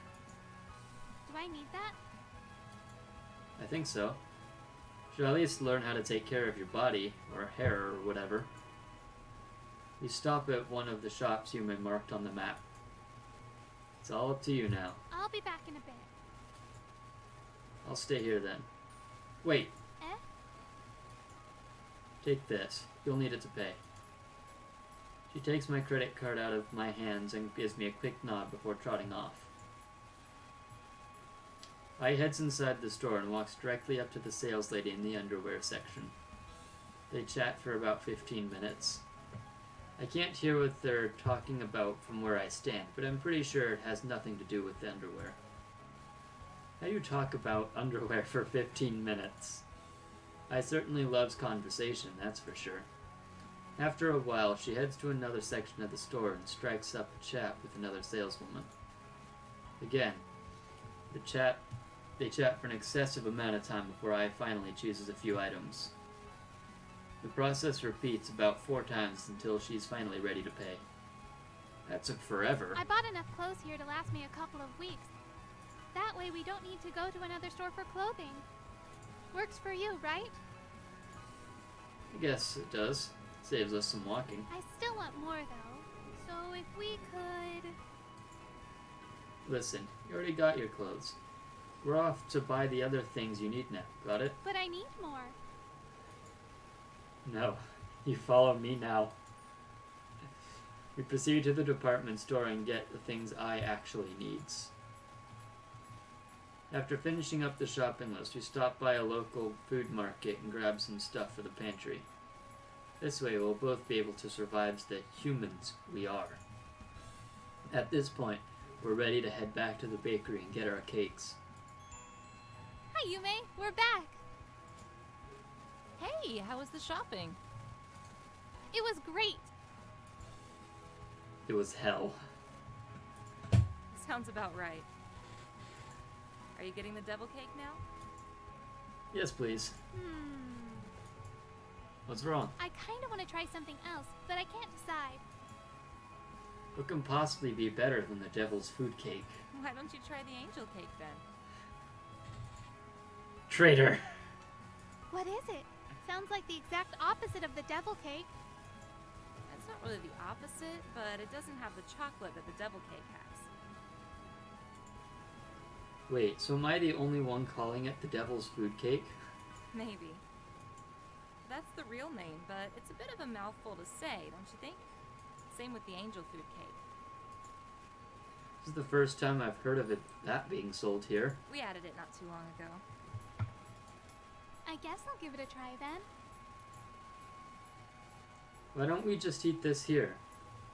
B: Do I need that?
A: I think so. Should at least learn how to take care of your body, or hair, or whatever. We stop at one of the shops Yume marked on the map. It's all up to you now.
B: I'll be back in a bit.
A: I'll stay here then. Wait,
B: Eh?
A: take this. You'll need it to pay. She takes my credit card out of my hands and gives me a quick nod before trotting off. I heads inside the store and walks directly up to the sales lady in the underwear section. They chat for about 15 minutes. I can't hear what they're talking about from where I stand, but I'm pretty sure it has nothing to do with the underwear. How do you talk about underwear for 15 minutes? I certainly loves conversation, that's for sure. After a while, she heads to another section of the store and strikes up a chat with another saleswoman. Again, they chat for an excessive amount of time before I finally chooses a few items. The process repeats about 4 times until she's finally ready to pay. That took forever.
B: I bought enough clothes here to last me a couple of weeks. That way we don't need to go to another store for clothing. Works for you, right?
A: I guess it does. Saves us some walking.
B: I still want more, though. So if we could...
A: Listen, you already got your clothes. We're off to buy the other things you need now. Got it?
B: But I need more.
A: No. You follow me now. We proceed to the department store and get the things I actually needs. After finishing up the shopping list, we stop by a local food market and grab some stuff for the pantry. This way we'll both be able to survive as the humans we are. At this point, we're ready to head back to the bakery and get our cakes.
B: Hi, Yume. We're back.
C: Hey, how was the shopping?
B: It was great.
A: It was hell.
C: Sounds about right. Are you getting the devil cake now?
A: Yes, please. What's wrong?
B: I kind of want to try something else, but I can't decide.
A: What can possibly be better than the devil's food cake?
C: Why don't you try the angel cake then?
A: Traitor!
B: What is it? Sounds like the exact opposite of the devil cake.
C: It's not really the opposite, but it doesn't have the chocolate that the devil cake has.
A: Wait, so am I the only one calling it the devil's food cake?
C: Maybe. That's the real name, but it's a bit of a mouthful to say, don't you think? Same with the angel food cake.
A: This is the first time I've heard of that being sold here.
C: We added it not too long ago.
B: I guess I'll give it a try then.
A: Why don't we just eat this here?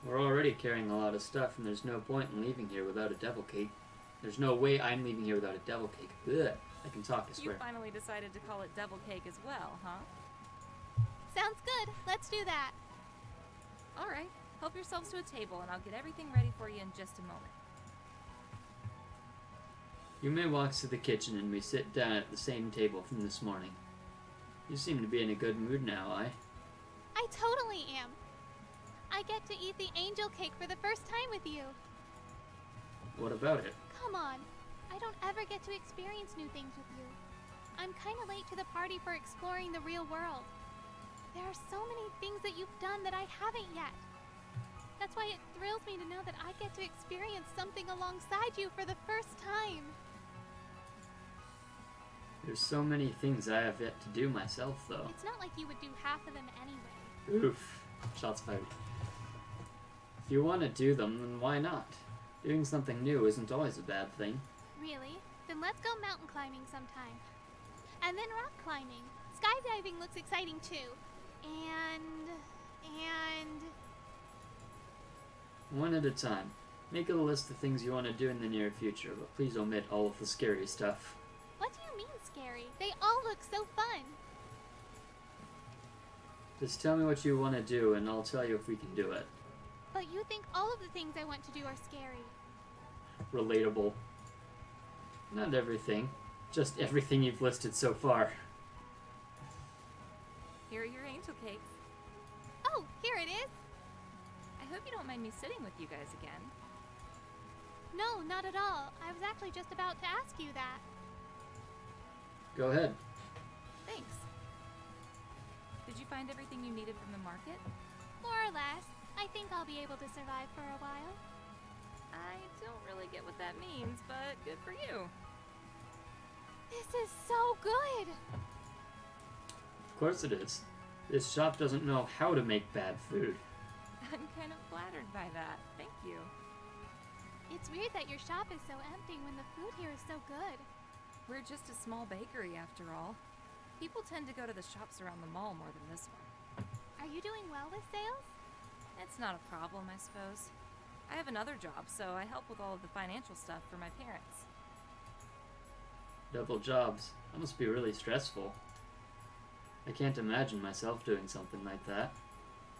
A: We're already carrying a lot of stuff, and there's no point in leaving here without a devil cake. There's no way I'm leaving here without a devil cake. Ugh, I can talk, I swear.
C: You finally decided to call it devil cake as well, huh?
B: Sounds good. Let's do that.
C: All right. Help yourselves to a table, and I'll get everything ready for you in just a moment.
A: Yume walks to the kitchen, and we sit down at the same table from this morning. You seem to be in a good mood now,
B: I totally am. I get to eat the angel cake for the first time with you.
A: What about it?
B: Come on. I don't ever get to experience new things with you. I'm kind of late to the party for exploring the real world. There are so many things that you've done that I haven't yet. That's why it thrills me to know that I get to experience something alongside you for the first time.
A: There's so many things I have yet to do myself, though.
B: It's not like you would do half of them anyway.
A: Oof. Shots fired. If you want to do them, then why not? Doing something new isn't always a bad thing.
B: Really? Then let's go mountain climbing sometime. And then rock climbing. Skydiving looks exciting too. And...
A: One at a time. Make a list of things you want to do in the near future, but please omit all of the scary stuff.
B: What do you mean scary? They all look so fun.
A: Just tell me what you want to do, and I'll tell you if we can do it.
B: But you think all of the things I want to do are scary.
A: Relatable. Not everything. Just everything you've listed so far.
C: Here are your angel cakes.
B: Oh, here it is.
C: I hope you don't mind me sitting with you guys again.
B: No, not at all. I was actually just about to ask you that.
A: Go ahead.
C: Thanks. Did you find everything you needed from the market?
B: More or less. I think I'll be able to survive for a while.
C: I don't really get what that means, but good for you.
B: This is so good!
A: Of course it is. This shop doesn't know how to make bad food.
C: I'm kind of flattered by that. Thank you.
B: It's weird that your shop is so empty when the food here is so good.
C: We're just a small bakery after all. People tend to go to the shops around the mall more than this one.
B: Are you doing well with sales?
C: It's not a problem, I suppose. I have another job, so I help with all of the financial stuff for my parents.
A: Double jobs. That must be really stressful. I can't imagine myself doing something like that.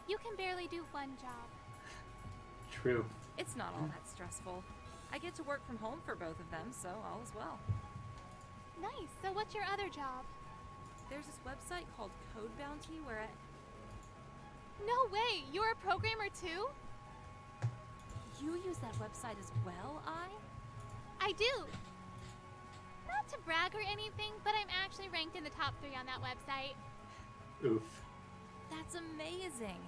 B: You can barely do one job.
A: True.
C: It's not all that stressful. I get to work from home for both of them, so all is well.
B: Nice. So what's your other job?
C: There's this website called Code Bounty where I...
B: No way! You're a programmer too?
C: You use that website as well,
B: I do. Not to brag or anything, but I'm actually ranked in the top 3 on that website.
A: Oof.
C: That's amazing.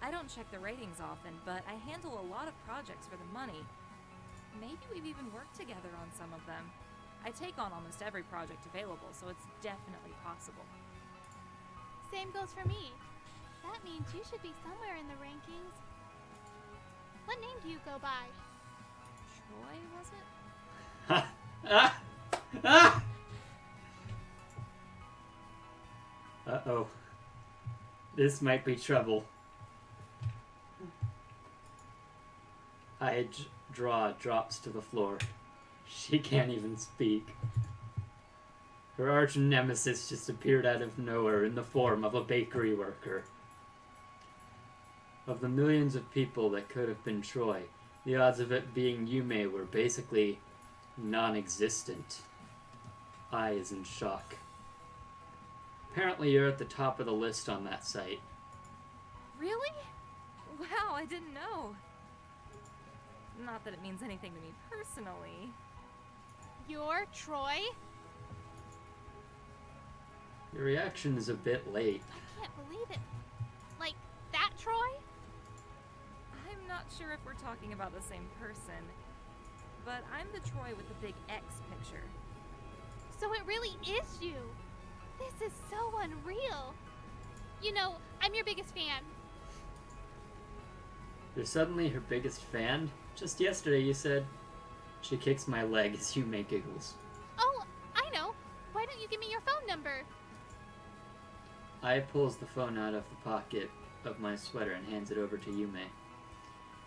C: I don't check the ratings often, but I handle a lot of projects for the money. Maybe we've even worked together on some of them. I take on almost every project available, so it's definitely possible.
B: Same goes for me. That means you should be somewhere in the rankings. What name do you go by?
C: Troy, was it?
A: Ha! Ah! Ah! Uh-oh. This might be trouble. Draw drops to the floor. She can't even speak. Her arch nemesis just appeared out of nowhere in the form of a bakery worker. Of the millions of people that could have been Troy, the odds of it being Yume were basically non-existent. I is in shock. Apparently you're at the top of the list on that site.
C: Really? Wow, I didn't know. Not that it means anything to me personally.
B: You're Troy?
A: Your reaction is a bit late.
B: I can't believe it. Like, that Troy?
C: I'm not sure if we're talking about the same person, but I'm the Troy with the big X picture.
B: So it really is you. This is so unreal. You know, I'm your biggest fan.
A: You're suddenly her biggest fan? Just yesterday you said, she kicks my leg as you make giggles.
B: Oh, I know. Why don't you give me your phone number?
A: I pulls the phone out of the pocket of my sweater and hands it over to Yume.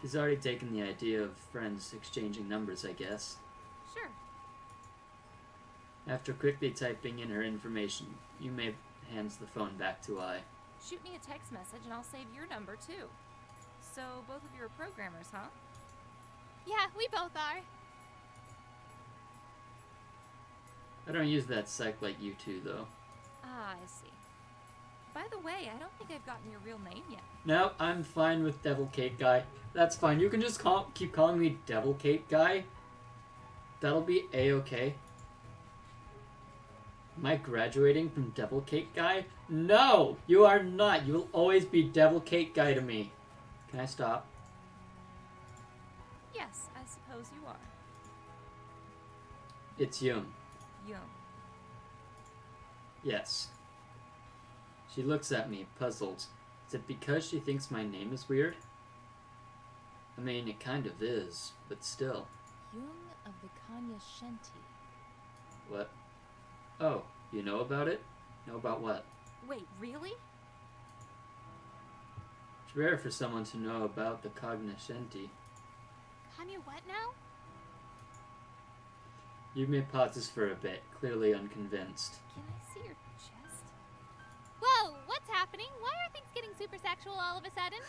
A: He's already taken the idea of friends exchanging numbers, I guess.
C: Sure.
A: After quickly typing in her information, Yume hands the phone back to I.
C: Shoot me a text message and I'll save your number too. So both of you are programmers, huh?
B: Yeah, we both are.
A: I don't use that psych like you two, though.
C: Ah, I see. By the way, I don't think I've gotten your real name yet.
A: No, I'm fine with Devil Cake Guy. That's fine. You can just keep calling me Devil Cake Guy. That'll be A-okay. Am I graduating from Devil Cake Guy? No! You are not. You will always be Devil Cake Guy to me. Can I stop?
C: Yes, I suppose you are.
A: It's Yoon.
C: Young.
A: Yes. She looks at me, puzzled. Is it because she thinks my name is weird? I mean, it kind of is, but still.
C: Jung of the Kanya Shenti.
A: What? Oh, you know about it? Know about what?
C: Wait, really?
A: It's rare for someone to know about the cognoscenti.
B: Kanye what now?
A: Yume pauses for a bit, clearly unconvinced.
C: Can I see your chest?
B: Whoa, what's happening? Why are things getting super sexual all of a sudden?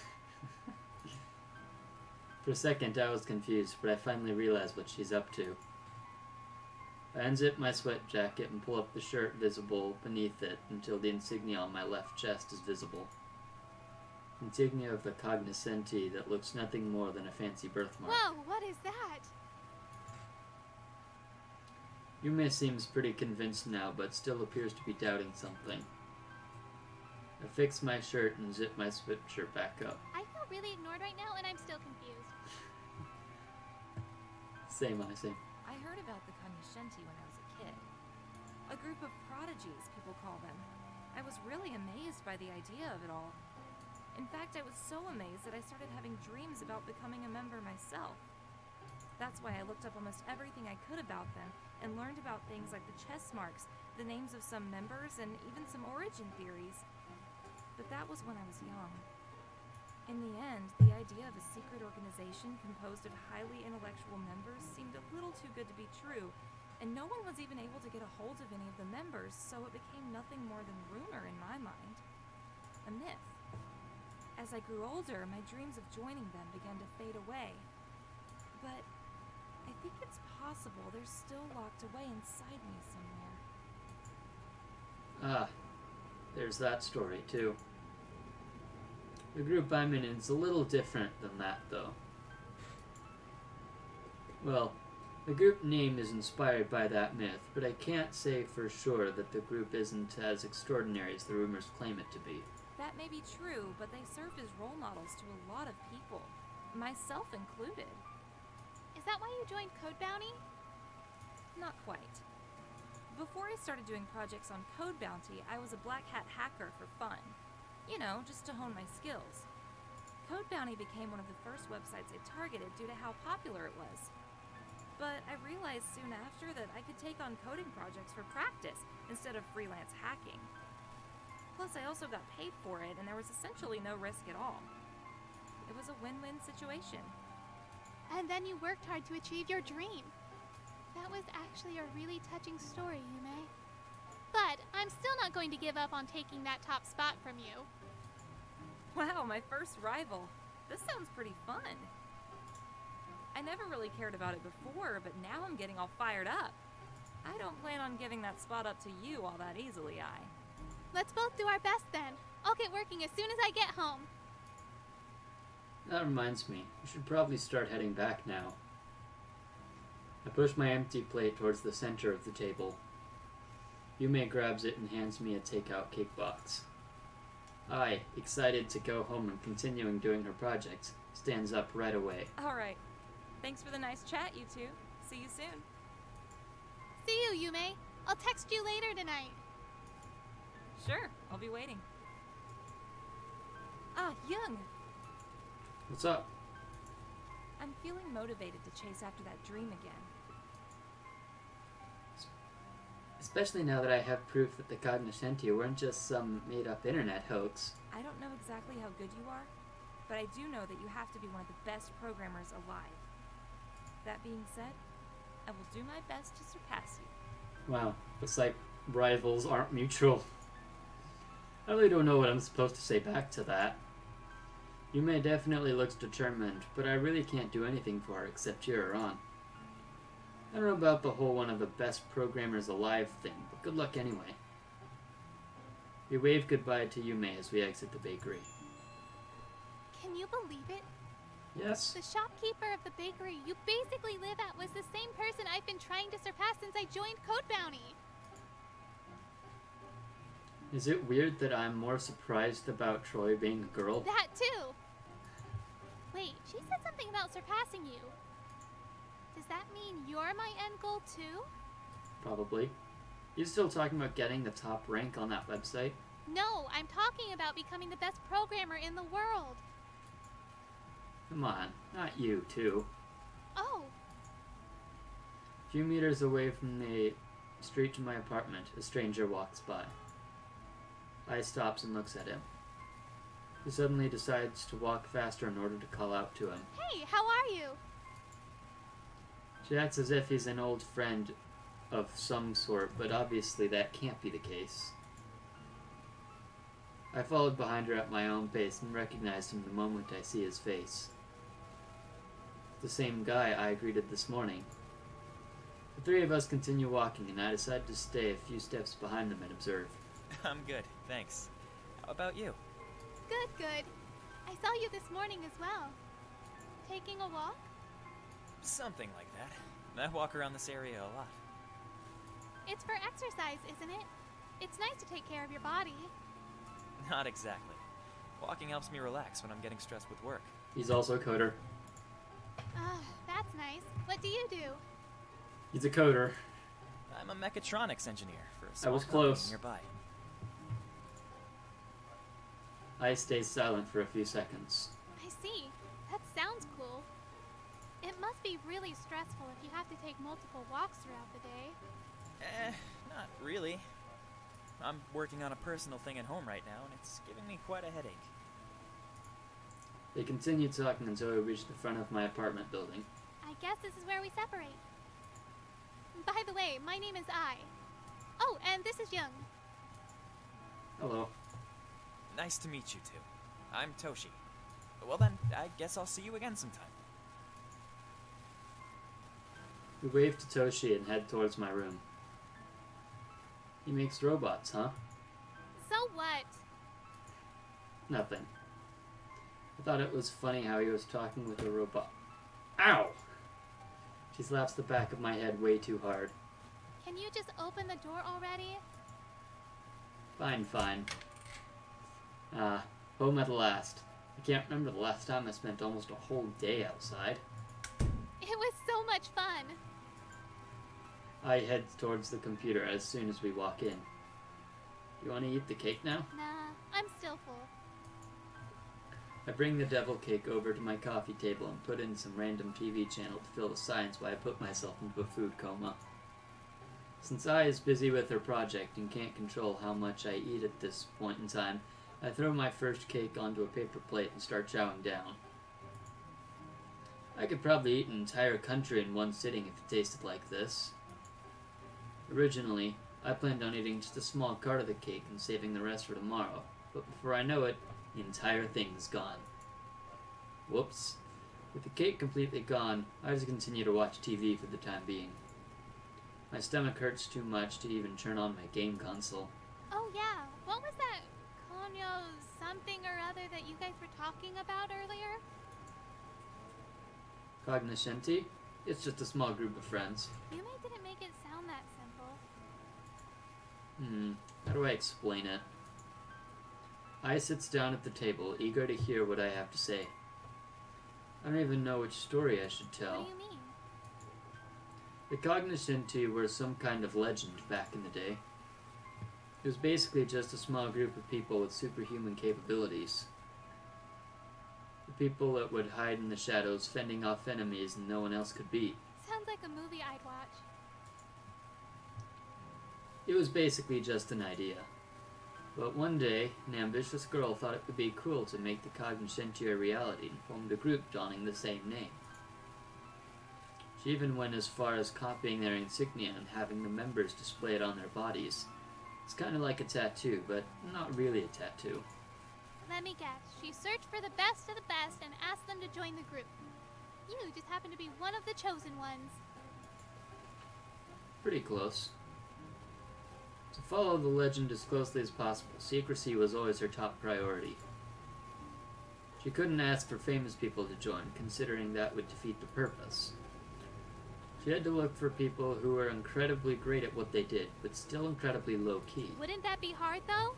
A: For a second I was confused, but I finally realized what she's up to. I unzip my sweat jacket and pull up the shirt visible beneath it until the insignia on my left chest is visible. Insignia of the cognoscenti that looks nothing more than a fancy birthmark.
B: Whoa, what is that?
A: Yume seems pretty convinced now, but still appears to be doubting something. I fix my shirt and zip my sweatshirt back up.
B: I feel really ignored right now and I'm still confused.
A: Same.
C: I heard about the Kanyashenti when I was a kid. A group of prodigies, people call them. I was really amazed by the idea of it all. In fact, I was so amazed that I started having dreams about becoming a member myself. That's why I looked up almost everything I could about them and learned about things like the chess marks, the names of some members, and even some origin theories. But that was when I was young. In the end, the idea of a secret organization composed of highly intellectual members seemed a little too good to be true, and no one was even able to get a hold of any of the members, so it became nothing more than rumor in my mind. A myth. As I grew older, my dreams of joining them began to fade away. But I think it's possible they're still locked away inside me somewhere.
A: Ah, there's that story too. The group I'm in is a little different than that, though. Well, the group name is inspired by that myth, but I can't say for sure that the group isn't as extraordinary as the rumors claim it to be.
C: That may be true, but they served as role models to a lot of people, myself included.
B: Is that why you joined Code Bounty?
C: Not quite. Before I started doing projects on Code Bounty, I was a black hat hacker for fun. You know, just to hone my skills. Code Bounty became one of the first websites I targeted due to how popular it was. But I realized soon after that I could take on coding projects for practice instead of freelance hacking. Plus, I also got paid for it, and there was essentially no risk at all. It was a win-win situation.
B: And then you worked hard to achieve your dream. That was actually a really touching story, Yume. But I'm still not going to give up on taking that top spot from you.
C: Wow, my first rival. This sounds pretty fun. I never really cared about it before, but now I'm getting all fired up. I don't plan on giving that spot up to you all that easily,
B: Let's both do our best then. I'll get working as soon as I get home.
A: That reminds me, we should probably start heading back now. I push my empty plate towards the center of the table. Yume grabs it and hands me a takeout cake box. I, excited to go home and continuing doing her projects, stands up right away.
C: Alright. Thanks for the nice chat, you two. See you soon.
B: See you, Yume. I'll text you later tonight.
C: Sure, I'll be waiting. Ah, Young!
A: What's up?
C: I'm feeling motivated to chase after that dream again.
A: Especially now that I have proof that the cognoscenti weren't just some made-up internet hoax.
C: I don't know exactly how good you are, but I do know that you have to be one of the best programmers alive. That being said, I will do my best to surpass you.
A: Wow, looks like rivals aren't mutual. I really don't know what I'm supposed to say back to that. Yume definitely looks determined, but I really can't do anything for her except cheer her on. I don't know about the whole one of the best programmers alive thing, but good luck anyway. We wave goodbye to Yume as we exit the bakery.
B: Can you believe it?
A: Yes?
B: The shopkeeper of the bakery you basically live at was the same person I've been trying to surpass since I joined Code Bounty.
A: Is it weird that I'm more surprised about Troy being a girl?
B: That too! Wait, she said something about surpassing you. Does that mean you're my end goal too?
A: Probably. You still talking about getting the top rank on that website?
B: No, I'm talking about becoming the best programmer in the world.
A: Come on, not you, too.
B: Oh,
A: A few meters away from the street to my apartment, a stranger walks by. I stops and looks at him. He suddenly decides to walk faster in order to call out to him.
B: hey, how are you?
A: She acts as if he's an old friend of some sort, but obviously that can't be the case. I followed behind her at my own pace and recognized him the moment I see his face. The same guy I greeted this morning. The three of us continue walking, and I decide to stay a few steps behind them and observe.
E: I'm good, thanks. How about you?
B: Good, good. I saw you this morning as well. Taking a walk?
E: Something like that. I walk around this area a lot.
B: It's for exercise, isn't it? It's nice to take care of your body.
E: Not exactly. Walking helps me relax when I'm getting stressed with work.
A: He's also a coder.
B: Ah, that's nice. What do you do?
A: He's a coder.
E: I'm a mechatronics engineer for a
A: I
E: small
A: was
E: company
A: close.
E: nearby.
A: I stay silent for a few seconds.
B: I see. That sounds cool. It must be really stressful if you have to take multiple walks throughout the day.
E: Not really. I'm working on a personal thing at home right now, and it's giving me quite a headache.
A: They continue talking until we reach the front of my apartment building.
B: I guess this is where we separate. By the way, my name is Ai. Oh, and this is Young.
A: Hello.
E: Nice to meet you two. I'm Toshi. Well then, I guess I'll see you again sometime.
A: We wave to Toshi and head towards my room. He makes robots, huh?
B: So what?
A: Nothing. I thought it was funny how he was talking with a robot. Ow! She slaps the back of my head way too hard.
B: Can you just open the door already?
A: Fine, fine. Home at last. I can't remember the last time I spent almost a whole day outside.
B: It was so much fun.
A: I head towards the computer as soon as we walk in. You want to eat the cake now?
B: Nah, I'm still full.
A: I bring the devil cake over to my coffee table and put in some random TV channel to fill the silence while I put myself into a food coma. Since I is busy with her project and can't control how much I eat at this point in time, I throw my first cake onto a paper plate and start chowing down. I could probably eat an entire country in one sitting if it tasted like this. Originally, I planned on eating just a small part of the cake and saving the rest for tomorrow, but before I know it, the entire thing's gone. Whoops. With the cake completely gone, I just continue to watch TV for the time being. My stomach hurts too much to even turn on my game console.
B: Oh yeah, what was that Konyo something or other that you guys were talking about earlier?
A: Cognoscenti? It's just a small group of friends.
B: Yume didn't make it sound that simple.
A: How do I explain it? I sits down at the table, eager to hear what I have to say. I don't even know which story I should tell.
B: What do you mean?
A: The Cognoscenti were some kind of legend back in the day. It was basically just a small group of people with superhuman capabilities. The people that would hide in the shadows, fending off enemies and no one else could beat.
B: Sounds like a movie I'd watch.
A: It was basically just an idea. But one day, an ambitious girl thought it would be cool to make the Cognoscenti a reality and formed a group donning the same name. She even went as far as copying their insignia and having the members display it on their bodies. It's kind of like a tattoo, but not really a tattoo.
B: Let me guess. She searched for the best of the best and asked them to join the group. You just happen to be one of the chosen ones.
A: Pretty close. To follow the legend as closely as possible, secrecy was always her top priority. She couldn't ask for famous people to join, considering that would defeat the purpose. She had to look for people who were incredibly great at what they did, but still incredibly low-key.
B: Wouldn't that be hard, though?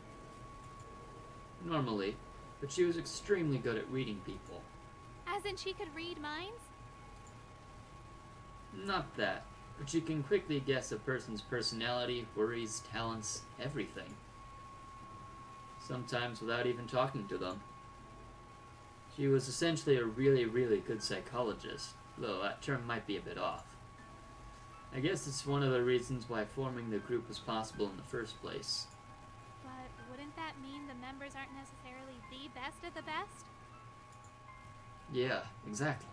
A: Normally, but she was extremely good at reading people.
B: As in she could read minds?
A: Not that. but she can quickly guess a person's personality, worries, talents, everything. Sometimes without even talking to them. She was essentially a really, really good psychologist, though that term might be a bit off. I guess it's one of the reasons why forming the group was possible in the first place.
B: But wouldn't that mean the members aren't necessarily the best of the best?
A: Yeah, exactly.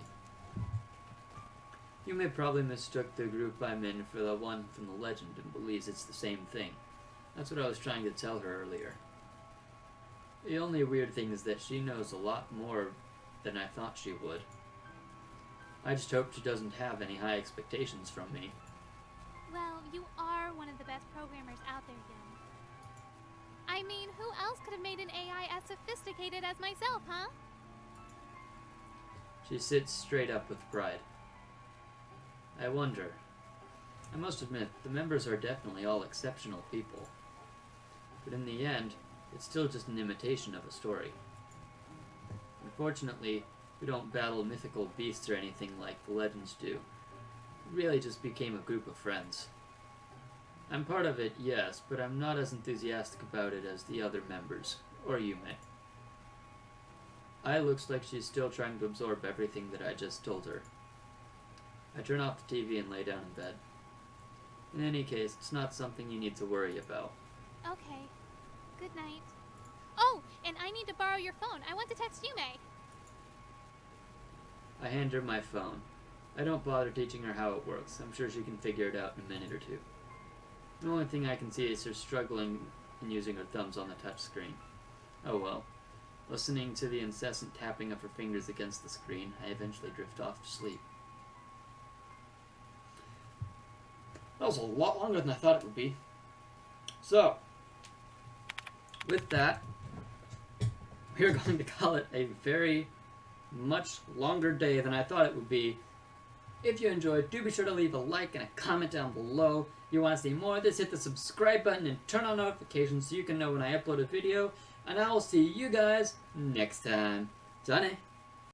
A: You may probably mistook the group I'm in for the one from the legend and believes it's the same thing. That's what I was trying to tell her earlier. The only weird thing is that she knows a lot more than I thought she would. I just hope she doesn't have any high expectations from me.
B: Well, you are one of the best programmers out there, Yin. I mean, who else could have made an AI as sophisticated as myself, huh?
A: She sits straight up with pride. I wonder. I must admit, the members are definitely all exceptional people. But in the end, it's still just an imitation of a story. Unfortunately, we don't battle mythical beasts or anything like the legends do. We really just became a group of friends. I'm part of it, yes, but I'm not as enthusiastic about it as the other members, or Yume. Ai looks like she's still trying to absorb everything that I just told her. I turn off the TV and lay down in bed. In any case, it's not something you need to worry about.
B: Okay. Good night. Oh, and I need to borrow your phone. I want to text Yume.
A: I hand her my phone. I don't bother teaching her how it works. I'm sure she can figure it out in a minute or two. The only thing I can see is her struggling in using her thumbs on the touch screen. Oh well. Listening to the incessant tapping of her fingers against the screen, I eventually drift off to sleep. That was a lot longer than I thought it would be. So, with that, we're going to call it a very much longer day than I thought it would be. If you enjoyed, do be sure to leave a like and a comment down below. If you want to see more of this, hit the subscribe button and turn on notifications so you can know when I upload a video. And I will see you guys next time. Done.